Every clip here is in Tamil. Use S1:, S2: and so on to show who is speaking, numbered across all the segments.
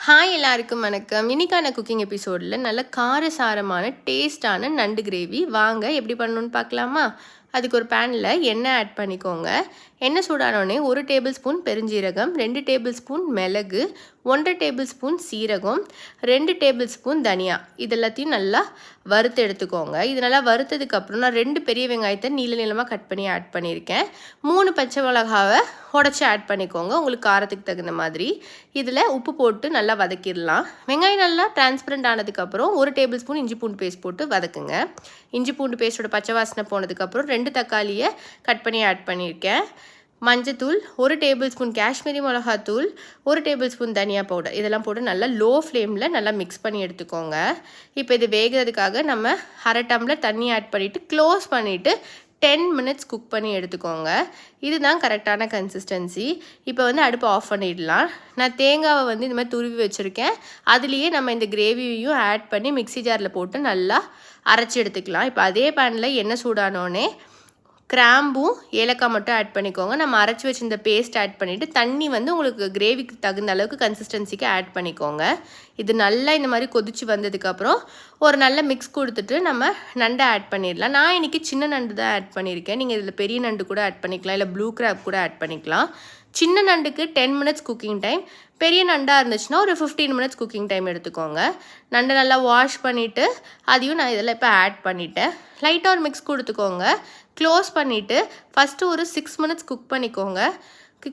S1: ஹாய் எல்லாருக்கும் வணக்கம். இன்னைக்கான குக்கிங் எபிசோடில் நல்ல காரசாரமான டேஸ்டான நண்டு கிரேவி வாங்க எப்படி பண்ணணும்னு பார்க்கலாமா? அதுக்கு ஒரு பேனில் எண்ணெய் ஆட் பண்ணிக்கோங்க. எண்ணெய் சூடானோடனே 1 டேபிள் ஸ்பூன் பெருஞ்சீரகம், 2 டேபிள் ஸ்பூன் மிளகு, 1 டேபிள் ஸ்பூன் சீரகம், 2 டேபிள் ஸ்பூன் தனியா இதெல்லாத்தையும் நல்லா வறுத்து எடுத்துக்கோங்க. இது நல்லா வறுத்ததுக்கப்புறம் நான் 2 பெரிய வெங்காயத்தை நீளமாக கட் பண்ணி ஆட் பண்ணியிருக்கேன். 3 பச்சை மிளகாவை உடச்சி ஆட் பண்ணிக்கோங்க உங்களுக்கு காரத்துக்கு தகுந்த மாதிரி. இதில் உப்பு போட்டு நல்லா வதக்கிடலாம். வெங்காயம் நல்லா டிரான்ஸ்பரண்ட் ஆனதுக்கப்புறம் 1 டேபிள் ஸ்பூன் இஞ்சி பூண்டு பேஸ்ட் போட்டு வதக்குங்க. இஞ்சி பூண்டு பேஸ்ட்டோட பச்சை வாசனை போனதுக்கப்புறம் 2 தக்காளியை கட் பண்ணி ஆட் பண்ணியிருக்கேன். மஞ்சத்தூள், 1 டேபிள் ஸ்பூன் காஷ்மீரி மிளகாத்தூள், 1 டேபிள் ஸ்பூன் தனியா பவுடர் இதெல்லாம் போட்டு நல்லா லோ ஃப்ளேமில் நல்லா மிக்ஸ் பண்ணி எடுத்துக்கோங்க. இப்போ இது வேகிறதுக்காக நம்ம 1/2 டம்ளர் தண்ணி ஆட் பண்ணிவிட்டு க்ளோஸ் பண்ணிவிட்டு 10 மினிட்ஸ் குக் பண்ணி எடுத்துக்கோங்க. இதுதான் கரெக்டான கன்சிஸ்டன்சி. இப்போ அடுப்பை ஆஃப் பண்ணிடலாம். நான் தேங்காவை இந்த மாதிரி துருவி வச்சுருக்கேன். அதுலேயே நம்ம இந்த கிரேவியையும் ஆட் பண்ணி மிக்ஸி ஜாரில் போட்டு நல்லா அரைச்சி எடுத்துக்கலாம். இப்போ அதே பேனில் எண்ணெய் சூடானோடனே கிராம்பும் ஏலக்காய் மட்டும் ஆட் பண்ணிக்கோங்க. நம்ம அரைச்சி வச்சுருந்த பேஸ்ட் ஆட் பண்ணிவிட்டு தண்ணி உங்களுக்கு கிரேவிக்கு தகுந்த அளவுக்கு கன்சிஸ்டன்சிக்கு ஆட் பண்ணிக்கோங்க. இது நல்லா இந்த மாதிரி கொதிச்சு வந்ததுக்கப்புறம் ஒரு நல்ல மிக்ஸ் கொடுத்துட்டு நம்ம நண்டை ஆட் பண்ணிடலாம். நான் இன்றைக்கி சின்ன நண்டு தான் ஆட் பண்ணியிருக்கேன். நீங்கள் இதில் பெரிய நண்டு கூட ஆட் பண்ணிக்கலாம், இல்லை ப்ளூ கிராப் கூட ஆட் பண்ணிக்கலாம். சின்ன நண்டுக்கு 10 மினிட்ஸ் குக்கிங் டைம், பெரிய நண்டாக இருந்துச்சுன்னா ஒரு 15 மினிட்ஸ் குக்கிங் டைம் எடுத்துக்கோங்க. நண்டை நல்லா வாஷ் பண்ணிவிட்டு அதையும் நான் இதில் இப்போ ஆட் பண்ணிவிட்டேன். லைட்டாக ஒரு மிக்ஸ் கொடுத்துக்கோங்க. க்ளோஸ் பண்ணிவிட்டு ஃபஸ்ட்டு ஒரு 6 மினிட்ஸ் குக் பண்ணிக்கோங்க.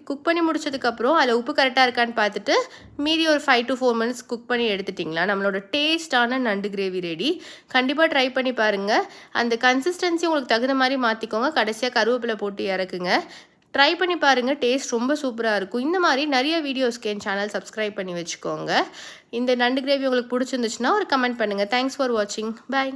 S1: குக் பண்ணி முடிச்சதுக்கப்புறம் அதில் உப்பு கரெக்டாக இருக்கான்னு பார்த்துட்டு மீதி ஒரு 5 to 4 மினிட்ஸ் குக் பண்ணி எடுத்துட்டிங்களா நம்மளோட டேஸ்டான நண்டு கிரேவி ரெடி. கண்டிப்பாக ட்ரை பண்ணி பாருங்கள். அந்த கன்சிஸ்டன்சி உங்களுக்கு தகுந்த மாதிரி மாற்றிக்கோங்க. கடைசியாக கருவேப்பிலை போட்டு இறக்குங்க. ட்ரை பண்ணி பாருங்கள். டேஸ்ட் ரொம்ப சூப்பராக இருக்கும். இந்த மாதிரி நிறைய வீடியோஸ்க்கு என் சேனல் சப்ஸ்கிரைப் பண்ணி வச்சுக்கோங்க. இந்த நண்டு கிரேவி உங்களுக்கு பிடிச்சிருந்துச்சுன்னா ஒரு கமெண்ட் பண்ணுங்கள். தேங்க்ஸ் ஃபார் வாட்சிங். பாய்.